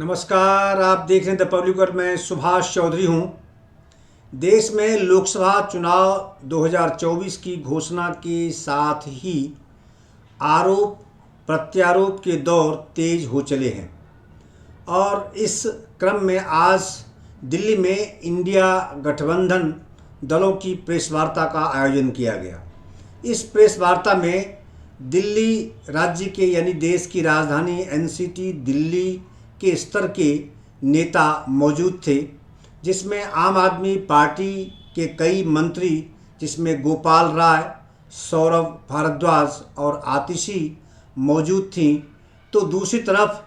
नमस्कार। आप देख रहे हैं द पब्लिक वर्ल्ड। मैं सुभाष चौधरी हूं। देश में लोकसभा चुनाव 2024 की घोषणा के साथ ही आरोप प्रत्यारोप के दौर तेज हो चले हैं और इस क्रम में आज दिल्ली में इंडिया गठबंधन दलों की प्रेस वार्ता का आयोजन किया गया। इस प्रेस वार्ता में दिल्ली राज्य के यानी देश की राजधानी एनसीटी दिल्ली के स्तर के नेता मौजूद थे, जिसमें आम आदमी पार्टी के कई मंत्री जिसमें गोपाल राय, सौरभ भारद्वाज और आतिशी मौजूद थीं, तो दूसरी तरफ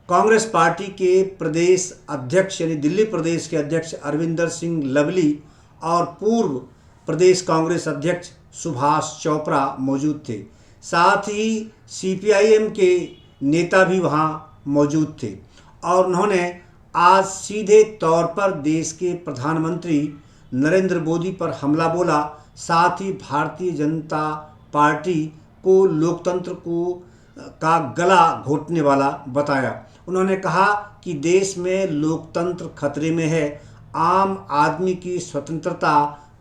कांग्रेस पार्टी के प्रदेश अध्यक्ष यानी दिल्ली प्रदेश के अध्यक्ष अरविंदर सिंह लवली और पूर्व प्रदेश कांग्रेस अध्यक्ष सुभाष चोपड़ा मौजूद थे। साथ ही सीपीआईएम के नेता भी वहां मौजूद थे और उन्होंने आज सीधे तौर पर देश के प्रधानमंत्री नरेंद्र मोदी पर हमला बोला। साथ ही भारतीय जनता पार्टी को लोकतंत्र का गला घोटने वाला बताया। उन्होंने कहा कि देश में लोकतंत्र खतरे में है, आम आदमी की स्वतंत्रता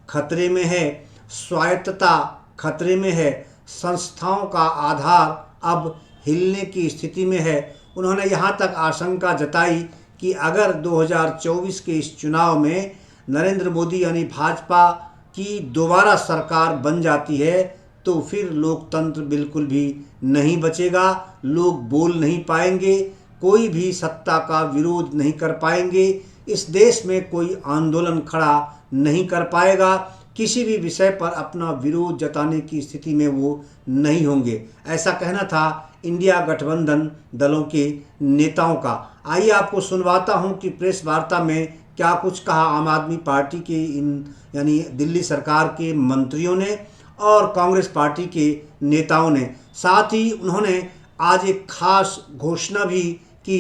खतरे में है, स्वायत्तता खतरे में है, संस्थाओं का आधार अब हिलने की स्थिति में है। उन्होंने यहाँ तक आशंका जताई कि अगर 2024 के इस चुनाव में नरेंद्र मोदी यानी भाजपा की दोबारा सरकार बन जाती है तो फिर लोकतंत्र बिल्कुल भी नहीं बचेगा, लोग बोल नहीं पाएंगे, कोई भी सत्ता का विरोध नहीं कर पाएंगे, इस देश में कोई आंदोलन खड़ा नहीं कर पाएगा, किसी भी विषय पर अपना विरोध जताने की स्थिति में वो नहीं होंगे। ऐसा कहना था इंडिया गठबंधन दलों के नेताओं का। आइए आपको सुनवाता हूं कि प्रेस वार्ता में क्या कुछ कहा आम आदमी पार्टी के यानी दिल्ली सरकार के मंत्रियों ने और कांग्रेस पार्टी के नेताओं ने। साथ ही उन्होंने आज एक खास घोषणा भी की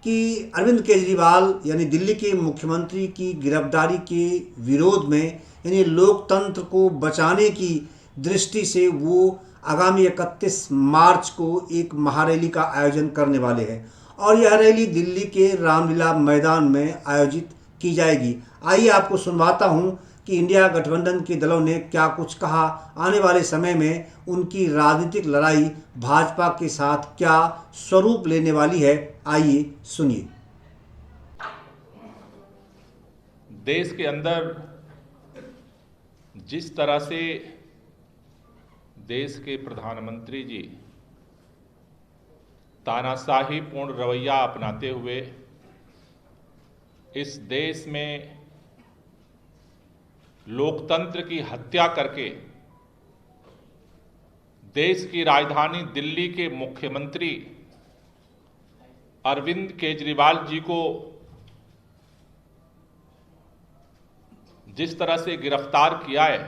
कि अरविंद केजरीवाल यानी दिल्ली के मुख्यमंत्री की गिरफ्तारी के विरोध में यानी लोकतंत्र को बचाने की दृष्टि से वो आगामी 31 मार्च को एक महारैली का आयोजन करने वाले हैं और यह रैली दिल्ली के रामलीला मैदान में आयोजित की जाएगी। आइए आपको सुनवाता हूं कि इंडिया गठबंधन के दलों ने क्या कुछ कहा, आने वाले समय में उनकी राजनीतिक लड़ाई भाजपा के साथ क्या स्वरूप लेने वाली है। आइए सुनिए। देश के अंदर जिस तरह से देश के प्रधानमंत्री जी तानाशाही पूर्ण रवैया अपनाते हुए इस देश में लोकतंत्र की हत्या करके देश की राजधानी दिल्ली के मुख्यमंत्री अरविंद केजरीवाल जी को जिस तरह से गिरफ्तार किया है,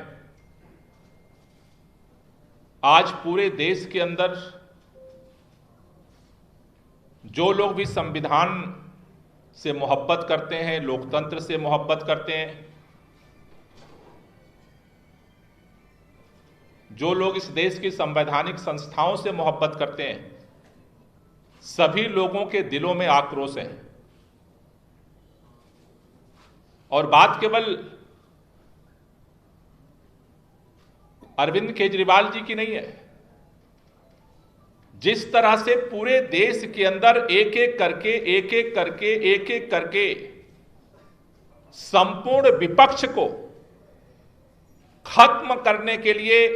आज पूरे देश के अंदर जो लोग भी संविधान से मोहब्बत करते हैं, लोकतंत्र से मोहब्बत करते हैं, जो लोग इस देश की संवैधानिक संस्थाओं से मोहब्बत करते हैं, सभी लोगों के दिलों में आक्रोश है। और बात केवल अरविंद केजरीवाल जी की नहीं है। जिस तरह से पूरे देश के अंदर एक एक करके संपूर्ण विपक्ष को खत्म करने के लिए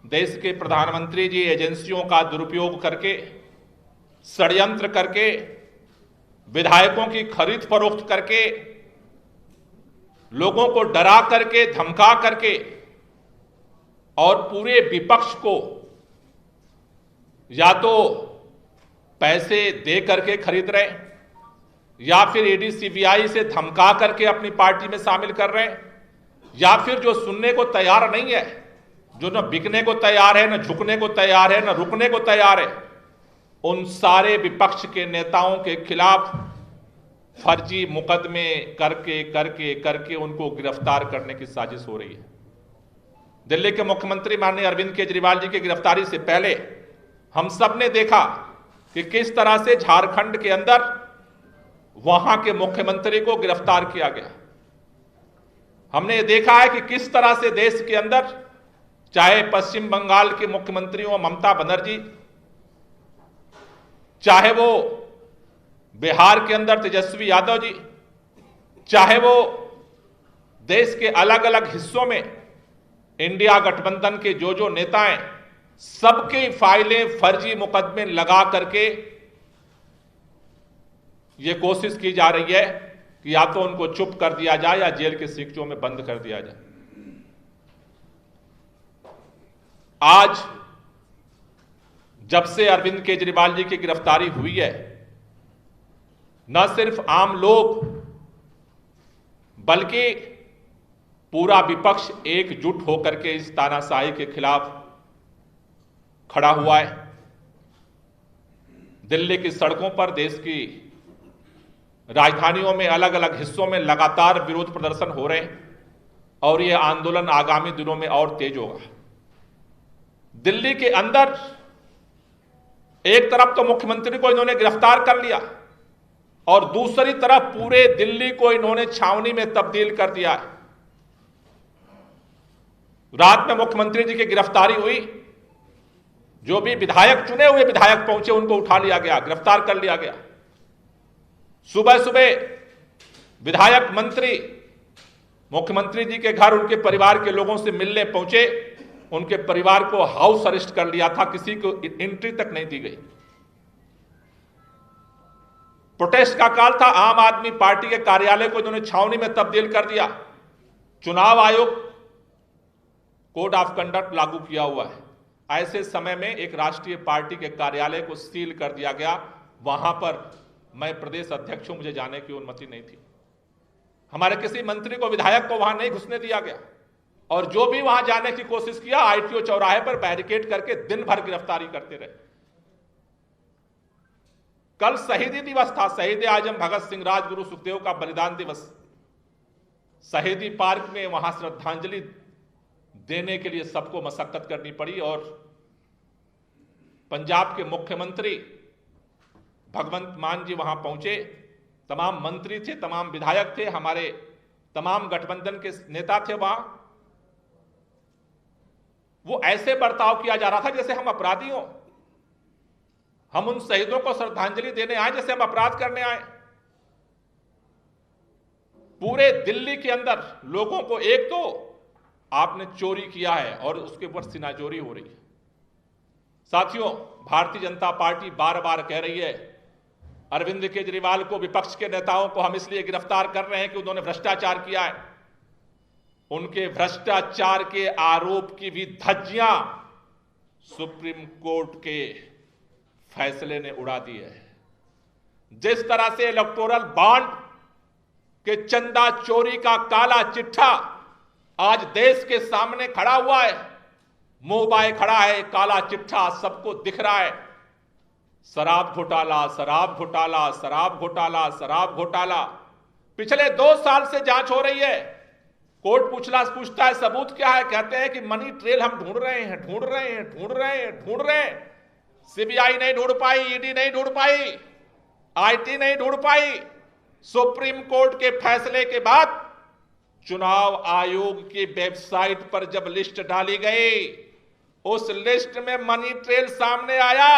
देश के प्रधानमंत्री जी एजेंसियों का दुरुपयोग करके, षड्यंत्र करके, विधायकों की खरीद फरोख्त करके, लोगों को डरा करके, धमका करके और पूरे विपक्ष को या तो पैसे दे करके खरीद रहे या फिर ईडी सीबीआई से धमका करके अपनी पार्टी में शामिल कर रहे हैं, या फिर जो सुनने को तैयार नहीं है, जो न बिकने को तैयार है, न झुकने को तैयार है, न रुकने को तैयार है, उन सारे विपक्ष के नेताओं के खिलाफ फर्जी मुकदमे करके उनको गिरफ्तार करने की साजिश हो रही है। दिल्ली के मुख्यमंत्री माननीय अरविंद केजरीवाल जी की गिरफ्तारी से पहले हम सब ने देखा कि किस तरह से झारखंड के अंदर वहां के मुख्यमंत्री को गिरफ्तार किया गया। हमने ये देखा है कि किस तरह से देश के अंदर, चाहे पश्चिम बंगाल के मुख्यमंत्री हो ममता बनर्जी, चाहे वो बिहार के अंदर तेजस्वी यादव जी, चाहे वो देश के अलग अलग हिस्सों में इंडिया गठबंधन के जो नेता हैं, सबकी फाइलें फर्जी मुकदमे लगा करके ये कोशिश की जा रही है कि या तो उनको चुप कर दिया जाए या जेल के सिक्कों में बंद कर दिया जाए। आज जब से अरविंद केजरीवाल जी की गिरफ्तारी हुई है, न सिर्फ आम लोग बल्कि पूरा विपक्ष एकजुट होकर के इस तानाशाही के खिलाफ खड़ा हुआ है। दिल्ली की सड़कों पर, देश की राजधानियों में, अलग अलग हिस्सों में लगातार विरोध प्रदर्शन हो रहे हैं और यह आंदोलन आगामी दिनों में और तेज होगा। दिल्ली के अंदर एक तरफ तो मुख्यमंत्री को इन्होंने गिरफ्तार कर लिया और दूसरी तरफ पूरे दिल्ली को इन्होंने छावनी में तब्दील कर दिया है। रात में मुख्यमंत्री जी की गिरफ्तारी हुई, जो भी विधायक, चुने हुए विधायक पहुंचे उनको उठा लिया गया, गिरफ्तार कर लिया गया। सुबह सुबह विधायक मंत्री मुख्यमंत्री जी के घर उनके परिवार के लोगों से मिलने पहुंचे, उनके परिवार को हाउस अरेस्ट कर लिया था, किसी को एंट्री तक नहीं दी गई। प्रोटेस्ट का काल था, आम आदमी पार्टी के कार्यालय को इन्होंने छावनी में तब्दील कर दिया। चुनाव आयोग कोड ऑफ कंडक्ट लागू किया हुआ है, ऐसे समय में एक राष्ट्रीय पार्टी के कार्यालय को सील कर दिया गया। वहां पर मैं प्रदेश अध्यक्ष हूं, मुझे जाने की अनुमति नहीं थी। हमारे किसी मंत्री को, विधायक को वहां नहीं घुसने दिया गया और जो भी वहां जाने की कोशिश किया, आईटीओ चौराहे पर बैरिकेड करके दिन भर गिरफ्तारी करते रहे। कल शहीदी दिवस था, शहीद आजम भगत सिंह, राजगुरु सुखदेव का बलिदान दिवस। शहीदी पार्क में वहां श्रद्धांजलि देने के लिए सबको मशक्कत करनी पड़ी और पंजाब के मुख्यमंत्री भगवंत मान जी वहां पहुंचे। तमाम मंत्री थे, तमाम विधायक थे, हमारे तमाम गठबंधन के नेता थे वहां। वो ऐसे बर्ताव किया जा रहा था जैसे हम अपराधी हों। हम उन शहीदों को श्रद्धांजलि देने आए जैसे हम अपराध करने आए। पूरे दिल्ली के अंदर लोगों को, एक तो आपने चोरी किया है और उसके ऊपर सिनाजोरी हो रही है। साथियों, भारतीय जनता पार्टी बार बार कह रही है अरविंद केजरीवाल को, विपक्ष के नेताओं को हम इसलिए गिरफ्तार कर रहे हैं कि उन्होंने भ्रष्टाचार किया है। उनके भ्रष्टाचार के आरोप की भी धज्जियां सुप्रीम कोर्ट के फैसले ने उड़ा दी है। जिस तरह से इलेक्टोरल बॉन्ड के चंदा चोरी का काला चिट्ठा आज देश के सामने खड़ा हुआ है, मुंह बाए खड़ा है, काला चिट्ठा सबको दिख रहा है। शराब घोटाला, शराब घोटाला, शराब घोटाला, शराब घोटाला। पिछले 2 साल से जांच हो रही है। कोर्ट पूछता है सबूत क्या है, कहते हैं कि मनी ट्रेल हम ढूंढ रहे हैं। सीबीआई नहीं ढूंढ पाई, ईडी नहीं ढूंढ पाई, आईटी नहीं ढूंढ पाई। सुप्रीम कोर्ट के फैसले के बाद चुनाव आयोग की वेबसाइट पर जब लिस्ट डाली गई, उस लिस्ट में मनी ट्रेल सामने आया,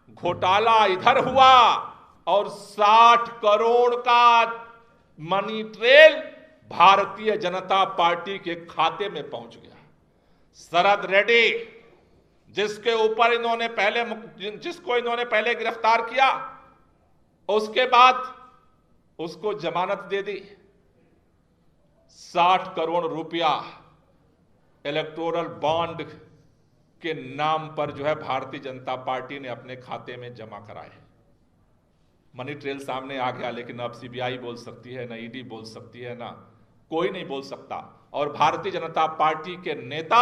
घोटाला इधर हुआ और 60 करोड़ का money trail Bharatiya Janata party के खाते में पहुंच गया। शरद रेड्डी, जिसको इन्होंने पहले गिरफ्तार किया, उसके बाद उसको जमानत दे दी। 60 करोड़ रुपया इलेक्टोरल बॉन्ड के नाम पर जो है भारतीय जनता पार्टी ने अपने खाते में जमा कराए। मनी ट्रेल सामने आ गया, लेकिन अब सीबीआई बोल सकती है ना, ईडी बोल सकती है ना, कोई नहीं बोल सकता। और भारतीय जनता पार्टी के नेता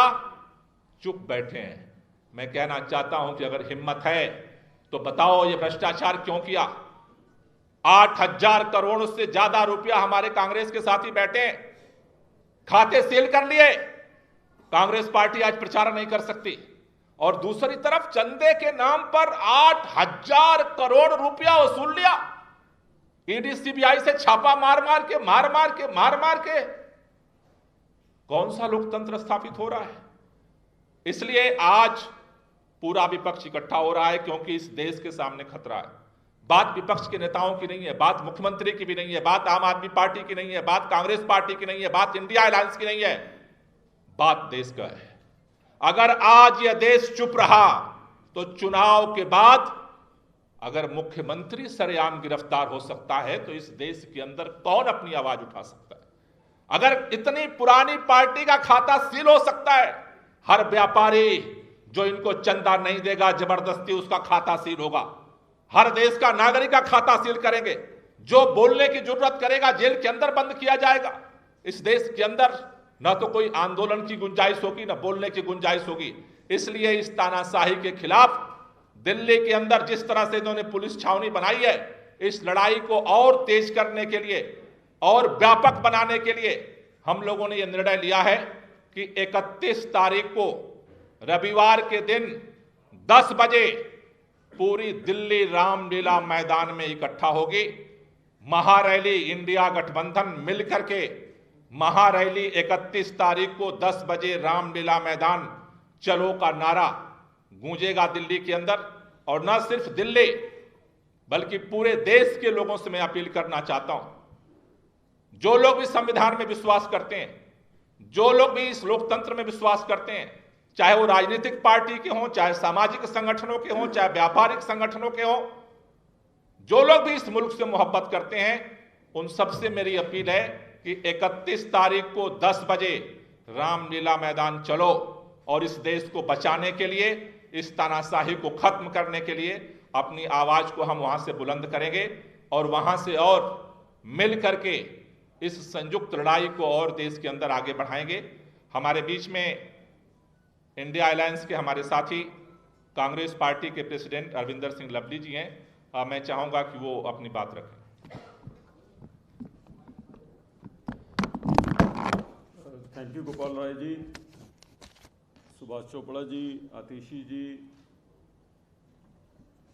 चुप बैठे हैं। मैं कहना चाहता हूं कि अगर हिम्मत है तो बताओ ये भ्रष्टाचार क्यों किया। 8,000 करोड़ से ज्यादा रुपया हमारे कांग्रेस के साथी बैठे, खाते सील कर लिए। कांग्रेस पार्टी आज प्रचार नहीं कर सकती। और दूसरी तरफ चंदे के नाम पर 8,000 करोड़ रुपया वसूल लिया। ईडी सीबीआई से छापा मार मार के कौन सा लोकतंत्र स्थापित हो रहा है? इसलिए आज पूरा विपक्ष इकट्ठा हो रहा है, क्योंकि इस देश के सामने खतरा है। बात विपक्ष के नेताओं की नहीं है, बात मुख्यमंत्री की भी नहीं है, बात आम आदमी पार्टी की नहीं है, बात कांग्रेस पार्टी की नहीं है, बात इंडिया अलायंस की नहीं है, बात देश का है। अगर आज यह देश चुप रहा तो चुनाव के बाद अगर मुख्यमंत्री सरेआम गिरफ्तार हो सकता है तो इस देश के अंदर कौन अपनी आवाज उठा सकता है? अगर इतनी पुरानी पार्टी का खाता सील हो सकता है, हर व्यापारी जो इनको चंदा नहीं देगा जबरदस्ती उसका खाता सील होगा, हर देश का नागरिक का खाता सील करेंगे, जो बोलने की जरूरत करेगा जेल के अंदर बंद किया जाएगा। इस देश के अंदर न तो कोई आंदोलन की गुंजाइश होगी, न बोलने की गुंजाइश होगी। इसलिए इस तानाशाही के खिलाफ दिल्ली के अंदर जिस तरह से इन्होंने पुलिस छावनी बनाई है, इस लड़ाई को और तेज करने के लिए और व्यापक बनाने के लिए हम लोगों ने यह निर्णय लिया है कि 31 तारीख को रविवार के दिन 10 बजे पूरी दिल्ली रामलीला मैदान में इकट्ठा होगी। महारैली इंडिया गठबंधन मिलकर के महारैली 31 तारीख को 10 बजे रामलीला मैदान चलो का नारा गूंजेगा दिल्ली के अंदर। और न सिर्फ दिल्ली बल्कि पूरे देश के लोगों से मैं अपील करना चाहता हूं, जो लोग भी संविधान में विश्वास करते हैं, जो लोग भी इस लोकतंत्र में विश्वास करते हैं, चाहे वो राजनीतिक पार्टी के हों, चाहे सामाजिक संगठनों के हों, चाहे व्यापारिक संगठनों के हों, जो लोग भी इस मुल्क से मोहब्बत करते हैं, उन सबसे मेरी अपील है कि 31 तारीख को 10 बजे रामलीला मैदान चलो और इस देश को बचाने के लिए, इस तानाशाही को खत्म करने के लिए अपनी आवाज को हम वहां से बुलंद करेंगे और वहां से और मिल करके इस संयुक्त लड़ाई को और देश के अंदर आगे बढ़ाएंगे। हमारे बीच में इंडिया अलायंस के हमारे साथी कांग्रेस पार्टी के प्रेसिडेंट अरविंदर सिंह लवली जी हैं। मैं चाहूंगा कि वो अपनी बात रखें। थैंक यू गोपाल राय जी, सुभाष चोपड़ा जी, आतिशी जी,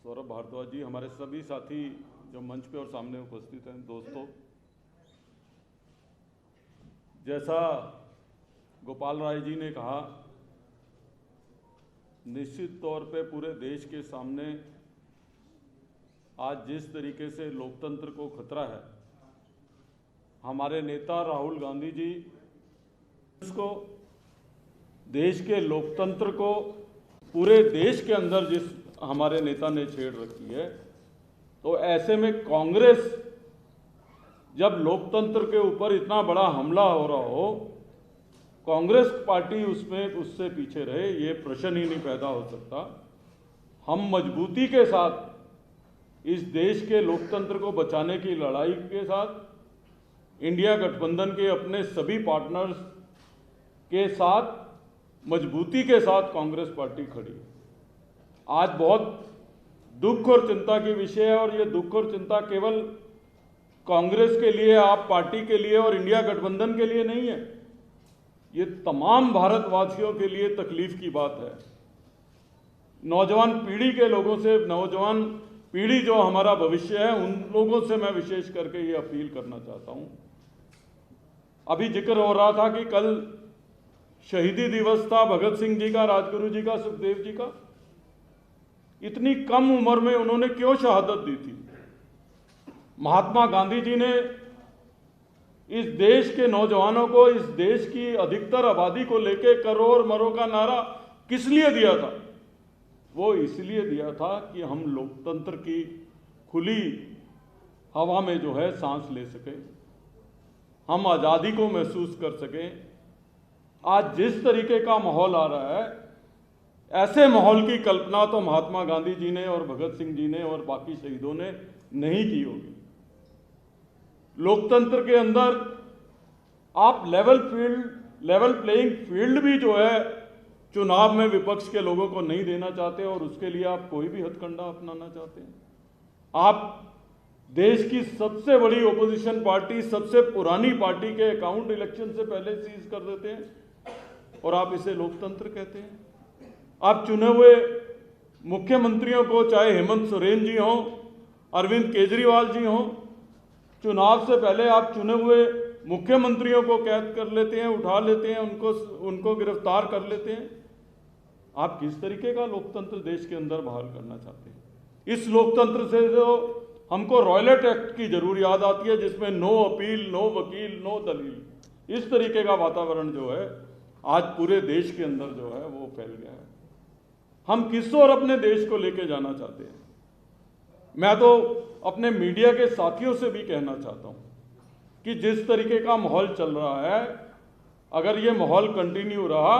सौरभ भारद्वाज जी, हमारे सभी साथी जो मंच पे और सामने उपस्थित हैं। दोस्तों, जैसा गोपाल राय जी ने कहा, निश्चित तौर पे पूरे देश के सामने आज जिस तरीके से लोकतंत्र को खतरा है, हमारे नेता राहुल गांधी जी इसको देश के लोकतंत्र को पूरे देश के अंदर जिस हमारे नेता ने छेड़ रखी है, तो ऐसे में कांग्रेस जब लोकतंत्र के ऊपर इतना बड़ा हमला हो रहा हो, कांग्रेस पार्टी उसमें उससे पीछे रहे, ये प्रश्न ही नहीं पैदा हो सकता। हम मजबूती के साथ इस देश के लोकतंत्र को बचाने की लड़ाई के साथ इंडिया गठबंधन के अपने सभी पार्टनर्स के साथ मजबूती के साथ कांग्रेस पार्टी खड़ी। आज बहुत दुख और चिंता की विषय है, और ये दुख और चिंता केवल कांग्रेस के लिए, आप पार्टी के लिए और इंडिया गठबंधन के लिए नहीं है, ये तमाम भारतवासियों के लिए तकलीफ की बात है। नौजवान पीढ़ी के लोगों से, नौजवान पीढ़ी जो हमारा भविष्य है, उन लोगों से मैं विशेष करके ये अपील करना चाहता हूं। अभी जिक्र हो रहा था कि कल शहीदी दिवस था भगत सिंह जी का, राजगुरु जी का, सुखदेव जी का। इतनी कम उम्र में उन्होंने क्यों शहादत दी थी? महात्मा गांधी जी ने इस देश के नौजवानों को, इस देश की अधिकतर आबादी को लेके करो और मरो का नारा किस लिए दिया था? वो इसलिए दिया था कि हम लोकतंत्र की खुली हवा में जो है सांस ले सकें, हम आज़ादी को महसूस कर सकें। आज जिस तरीके का माहौल आ रहा है, ऐसे माहौल की कल्पना तो महात्मा गांधी जी ने और भगत सिंह जी ने और बाकी शहीदों ने नहीं की होगी। लोकतंत्र के अंदर आप लेवल प्लेइंग फील्ड भी जो है चुनाव में विपक्ष के लोगों को नहीं देना चाहते, और उसके लिए आप कोई भी हथकंडा अपनाना चाहते हैं। आप देश की सबसे बड़ी ओपोजिशन पार्टी, सबसे पुरानी पार्टी के अकाउंट इलेक्शन से पहले सीज कर देते हैं, और आप इसे लोकतंत्र कहते हैं। आप चुने हुए मुख्यमंत्रियों को, चाहे हेमंत सोरेन जी हों, अरविंद केजरीवाल जी हों, चुनाव से पहले आप चुने हुए मुख्यमंत्रियों को कैद कर लेते हैं, उठा लेते हैं, उनको गिरफ्तार कर लेते हैं। आप किस तरीके का लोकतंत्र देश के अंदर बहाल करना चाहते हैं? इस लोकतंत्र से जो हमको रॉयलेट एक्ट की जरूर याद आती है, जिसमें नो अपील, नो वकील, नो दलील, इस तरीके का वातावरण जो है आज पूरे देश के अंदर जो है वो फैल गया है। हम किस ओर अपने देश को लेके जाना चाहते हैं? मैं तो अपने मीडिया के साथियों से भी कहना चाहता हूं कि जिस तरीके का माहौल चल रहा है, अगर ये माहौल कंटिन्यू रहा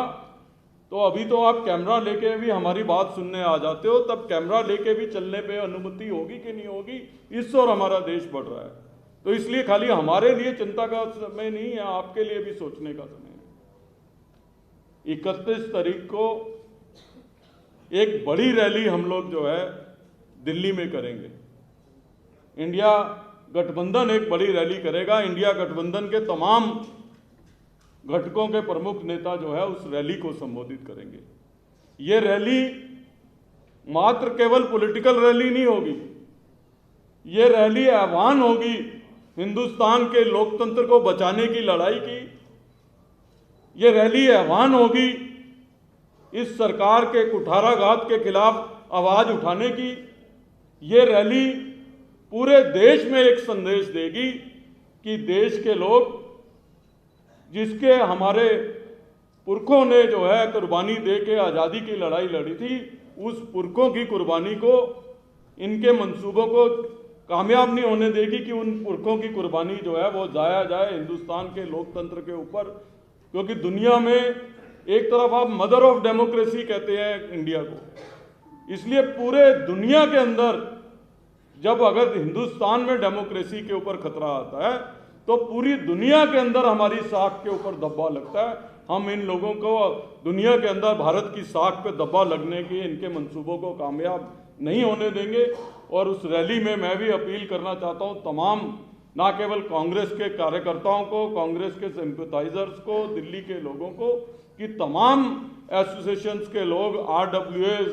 तो अभी तो आप कैमरा लेके भी हमारी बात सुनने आ जाते हो, तब कैमरा लेके भी चलने पे अनुमति होगी कि नहीं होगी, इस ओर हमारा देश बढ़ रहा है। तो इसलिए खाली हमारे लिए चिंता का समय नहीं है, आपके लिए भी सोचने का समय है। 31 तारीख को एक बड़ी रैली हम लोग जो है दिल्ली में करेंगे। इंडिया गठबंधन एक बड़ी रैली करेगा। इंडिया गठबंधन के तमाम घटकों के प्रमुख नेता जो है उस रैली को संबोधित करेंगे। ये रैली मात्र केवल पॉलिटिकल रैली नहीं होगी, ये रैली आह्वान होगी हिंदुस्तान के लोकतंत्र को बचाने की लड़ाई की। ये रैली आह्वान होगी इस सरकार के कुठाराघात के खिलाफ आवाज उठाने की। ये रैली पूरे देश में एक संदेश देगी कि देश के लोग, जिसके हमारे पुरखों ने जो है कुर्बानी दे के आज़ादी की लड़ाई लड़ी थी, उस पुरखों की कुर्बानी को, इनके मंसूबों को कामयाब नहीं होने देगी कि उन पुरखों की कुर्बानी जो है वो जाया जाए हिंदुस्तान के लोकतंत्र के ऊपर। क्योंकि दुनिया में एक तरफ आप मदर ऑफ डेमोक्रेसी कहते हैं इंडिया को, इसलिए पूरे दुनिया के अंदर जब अगर हिंदुस्तान में डेमोक्रेसी के ऊपर खतरा आता है तो पूरी दुनिया के अंदर हमारी साख के ऊपर धब्बा लगता है। हम इन लोगों को दुनिया के अंदर भारत की साख पे धब्बा लगने की इनके मंसूबों को कामयाब नहीं होने देंगे। और उस रैली में मैं भी अपील करना चाहता हूं तमाम, ना केवल कांग्रेस के कार्यकर्ताओं को, कांग्रेस के सिंपैथाइजर्स को, दिल्ली के लोगों को, कि तमाम एसोसिएशंस के लोग, RWAs,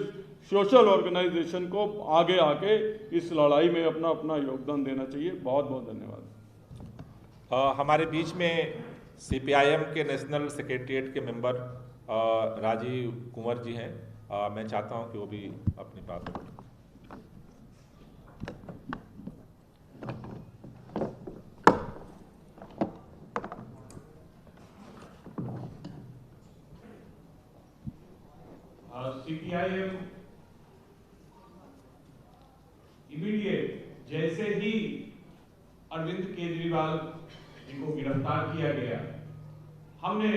सोशल ऑर्गेनाइजेशन को आगे आके इस लड़ाई में अपना अपना योगदान देना चाहिए। बहुत बहुत धन्यवाद। हमारे बीच में CPIM के नेशनल सेक्रेटरीट के मेंबर राजीव कुंवर जी हैं। मैं चाहता हूं कि वो भी अपनी बात करें। CPIM इमीडिएट जैसे ही अरविंद केजरीवाल जी को गिरफ्तार किया गया, हमने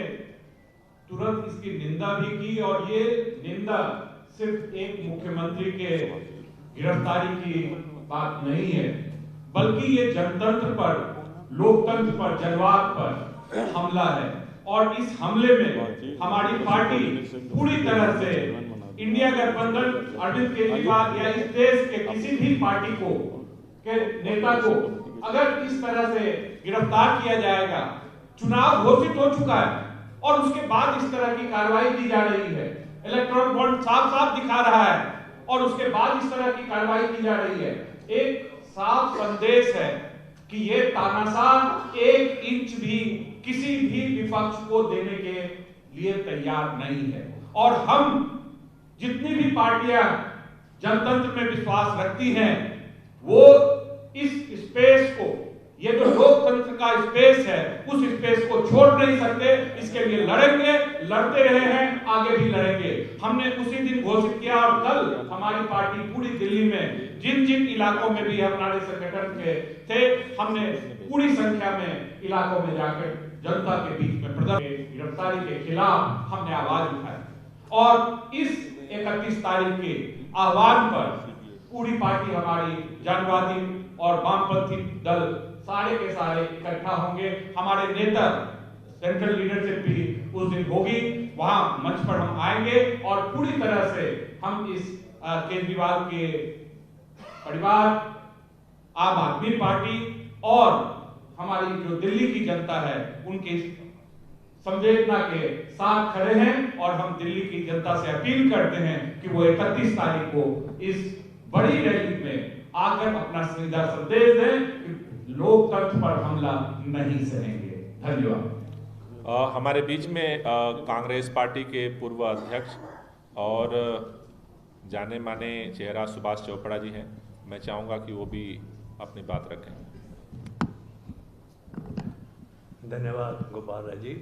तुरंत इसकी निंदा भी की। और ये निंदा सिर्फ एक मुख्यमंत्री के गिरफ्तारी की बात नहीं है, बल्कि ये जनतंत्र पर, लोकतंत्र पर, जनवाद पर हमला है। और इस हमले में हमारी पार्टी पूरी तरह से इंडिया गठबंधन, अरविंद केजरीवाल या इस देश के किसी भी पार्टी को, के नेता को अगर इस तरह से गिरफ्तार किया जाएगा, चुनाव घोषित हो चुका है और उसके बाद इस तरह की कार्रवाई की जा रही है, इलेक्टोरल बॉन्ड साफ साफ दिखा रहा है और उसके बाद इस तरह की कार्रवाई की जा रही है, एक साफ संदेश है कि ये तानाशाह 1 इंच भी किसी भी विपक्ष को देने के लिए तैयार नहीं है। और हम जितनी भी पार्टियां जनतंत्र में विश्वास रखती हैं, वो इस स्पेस को, ये जो लोकतंत्र का स्पेस है, उस स्पेस को छोड़ नहीं सकते। इसके लिए लड़ेंगे, लड़ते रहे हैं, आगे भी लड़ेंगे। हमने उसी दिन घोषित किया और कल हमारी पार्टी पूरी दिल्ली में जिन जिन इलाकों में भी हमारे संगठन के थे, हमने पूरी संख्या में इलाकों में जाकर जनता के बीच में प्रदर्शन, गिरफ्तारी के खिलाफ हमने आवाज उठाई। और इस 31 तारीख के आह्वान पर पूरी पार्टी हमारी, जनवादी और वामपंथी दल सारे के सारे इकट्ठा होंगे। हमारे नेता, सेंट्रल लीडरशिप भी उस दिन होगी, वहां मंच पर हम आएंगे और पूरी तरह से हम इस केजरीवाल के परिवार, आम आदमी पार्टी और हमारी जो दिल्ली की जनता है, उनके संवेदना के साथ खड़े हैं और हम दिल्ली की जनता से अपील करते हैं कि वो 31 तारीख को इस बड़ी रैली में आकर अपना सीधा संदेश दें कि लोकतंत्र पर हमला नहीं सहेंगे। धन्यवाद। हमारे बीच में कांग्रेस पार्टी के पूर्व अध्यक्ष और जाने माने चेहरा सुभाष चोपड़ा जी हैं। मैं चाहूँगा कि वो भी अपनी बात रखें। धन्यवाद गोपाल राय जी।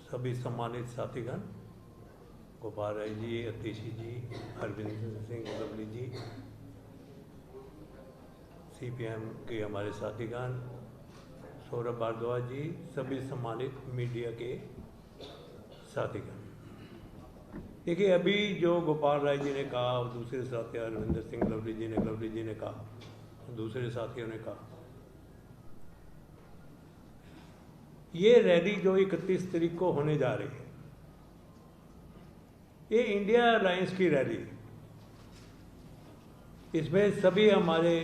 सभी सम्मानित साथीगण, गोपाल राय जी, अतिशी जी, अरविंद सिंह लवली जी, सीपीएम के हमारे साथीगण, सौरभ भारद्वाज जी, सभी सम्मानित मीडिया के साथीगण। देखिए, अभी जो गोपाल राय जी ने कहा और दूसरे साथी अरविंद सिंह लवली जी ने कहा, दूसरे साथियों ने कहा, ये रैली जो 31 तारीख को होने जा रही है, ये इंडिया अलायंस की रैली है। इसमें सभी हमारे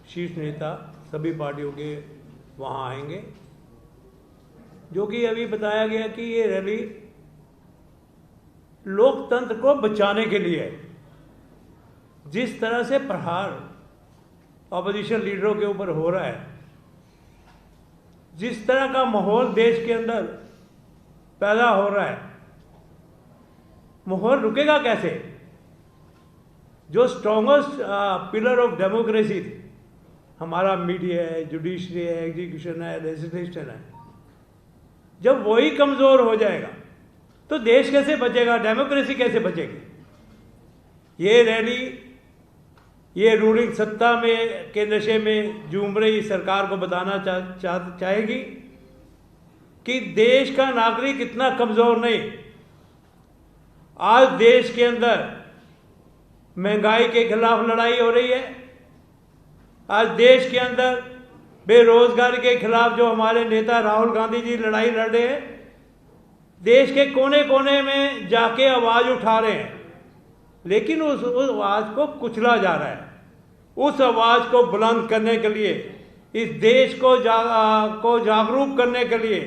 शीर्ष नेता सभी पार्टियों के वहाँ आएंगे, जो कि अभी बताया गया कि ये रैली लोकतंत्र को बचाने के लिए है। जिस तरह से प्रहार ऑपोजिशन लीडरों के ऊपर हो रहा है, जिस तरह का माहौल देश के अंदर पैदा हो रहा है, माहौल रुकेगा कैसे? जो स्ट्रॉन्गेस्ट पिलर ऑफ डेमोक्रेसी हमारा मीडिया है, जुडिशरी है, एग्जीक्यूशन है, लेजिस्लेशन है, जब वही कमजोर हो जाएगा तो देश कैसे बचेगा, डेमोक्रेसी कैसे बचेगी? ये रैली ये रूलिंग सत्ता में के नशे में झूम रही सरकार को बताना चाहेगी कि देश का नागरिक इतना कमजोर नहीं। आज देश के अंदर महंगाई के खिलाफ लड़ाई हो रही है। आज देश के अंदर बेरोजगारी के खिलाफ जो हमारे नेता राहुल गांधी जी लड़ाई लड़ रहे हैं, देश के कोने कोने में जाके आवाज उठा रहे हैं, लेकिन उस आवाज को कुचला जा रहा है। उस आवाज को बुलंद करने के लिए, इस देश को जागरूक करने के लिए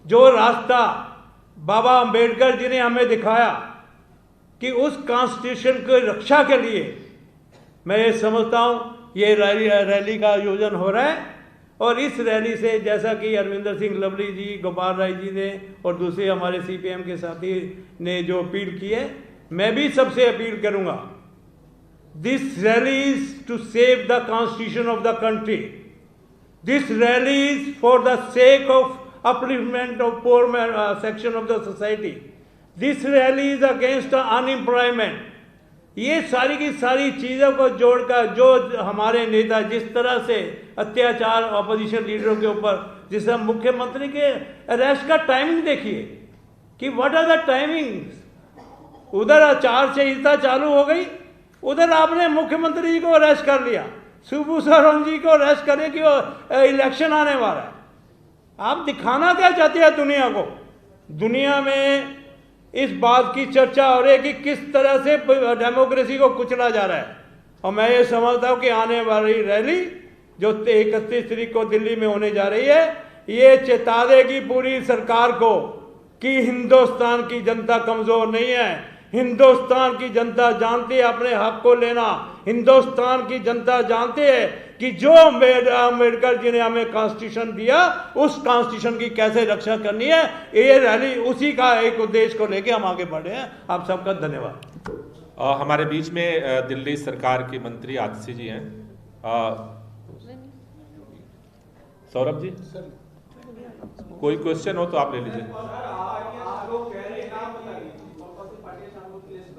जो रास्ता बाबा अंबेडकर जी ने हमें दिखाया कि उस कॉन्स्टिट्यूशन की रक्षा के लिए, मैं ये समझता हूं ये रैली का आयोजन हो रहा है। और इस रैली से, जैसा कि अरविंदर सिंह लवली जी, गोपाल राय जी ने और दूसरे हमारे सीपीएम के साथी ने जो अपील की है, मैं भी सबसे अपील करूंगा, this rally is to save the constitution of the country. This rally is for the sake of upliftment of poor section of the society. This rally is against unemployment. ये सारी की सारी चीज़ों को जोड़कर जो हमारे नेता जिस तरह से अत्याचार ऑपोजिशन लीडरों के ऊपर, जिस मुख्यमंत्री के अरेस्ट का टाइमिंग देखिए कि व्हाट आर द टाइमिंग्स। उधर आचार संहिता चालू हो गई, उधर आपने मुख्यमंत्री जी को अरेस्ट कर लिया, शिबू सोरेन जी को अरेस्ट करने की इलेक्शन आने वाला है। आप दिखाना क्या चाहते हैं दुनिया को? दुनिया में इस बात की चर्चा हो रही है कि किस तरह से डेमोक्रेसी को कुचला जा रहा है। और मैं ये समझता हूं कि आने वाली रैली जो 31 तारीख को दिल्ली में होने जा रही है, ये चेता देगी पूरी सरकार को कि हिंदुस्तान की जनता कमजोर नहीं है। हिंदुस्तान की जनता जानती है अपने हक को लेना। हिंदुस्तान की जनता जानते है कि जो अम्बेडकर जी ने हमें कॉन्स्टिट्यूशन दिया, उस कॉन्स्टिट्यूशन की कैसे रक्षा करनी है। ये रैली उसी का एक उद्देश्य को लेके हम आगे बढ़े हैं। आप सबका धन्यवाद। हमारे बीच में दिल्ली सरकार के मंत्री आतिशी जी हैं। सौरभ जी, कोई क्वेश्चन हो तो आप ले लीजिए।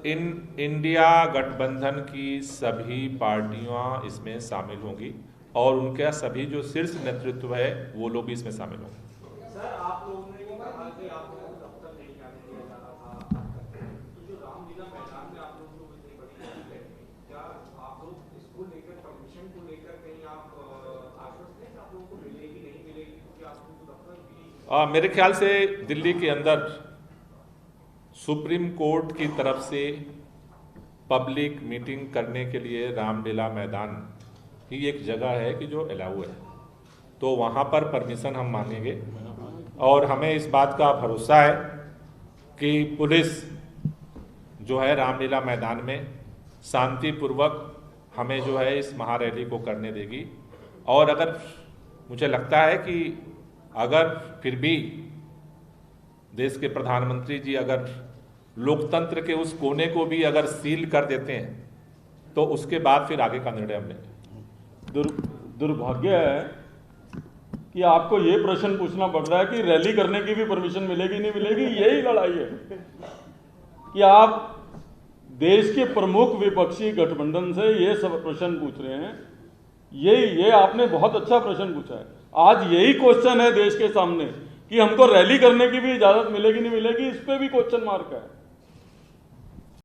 इंडिया गठबंधन की सभी पार्टियां इसमें शामिल होंगी और उनका सभी जो शीर्ष नेतृत्व है वो लोग भी इसमें शामिल होंगे। सर, आप लोगों ने कहा कि आप लोगों को दफ्तर नहीं जाने दिया जा रहा था, तो जो रामलीला मैदान में आप लोगों को इतनी बड़ी रैली है, क्या आप लोग इसको लेकर, परमिशन को लेकर कहीं आप आश्वस्त हैं कि आप लोगों को मिलेगी नहीं मिलेगी, क्योंकि आप लोगों को दफ्तर भी? मेरे ख्याल से दिल्ली के अंदर सुप्रीम कोर्ट की तरफ से पब्लिक मीटिंग करने के लिए रामलीला मैदान ही एक जगह है कि जो अलाउ है, तो वहाँ पर परमिशन हम मांगेंगे और हमें इस बात का भरोसा है कि पुलिस जो है रामलीला मैदान में शांतिपूर्वक हमें जो है इस महारैली को करने देगी। और अगर मुझे लगता है कि अगर फिर भी देश के प्रधानमंत्री जी अगर लोकतंत्र के उस कोने को भी अगर सील कर देते हैं तो उसके बाद फिर आगे का निर्णय हम लेंगे। दुर्भाग्य है कि आपको ये प्रश्न पूछना पड़ रहा है कि रैली करने की भी परमिशन मिलेगी नहीं मिलेगी। यही लड़ाई है कि आप देश के प्रमुख विपक्षी गठबंधन से ये सब प्रश्न पूछ रहे हैं। ये आपने बहुत अच्छा प्रश्न पूछा है। आज यही क्वेश्चन है देश के सामने कि हमको रैली करने की भी इजाजत मिलेगी नहीं मिलेगी, इस पे भी क्वेश्चन मार्क है।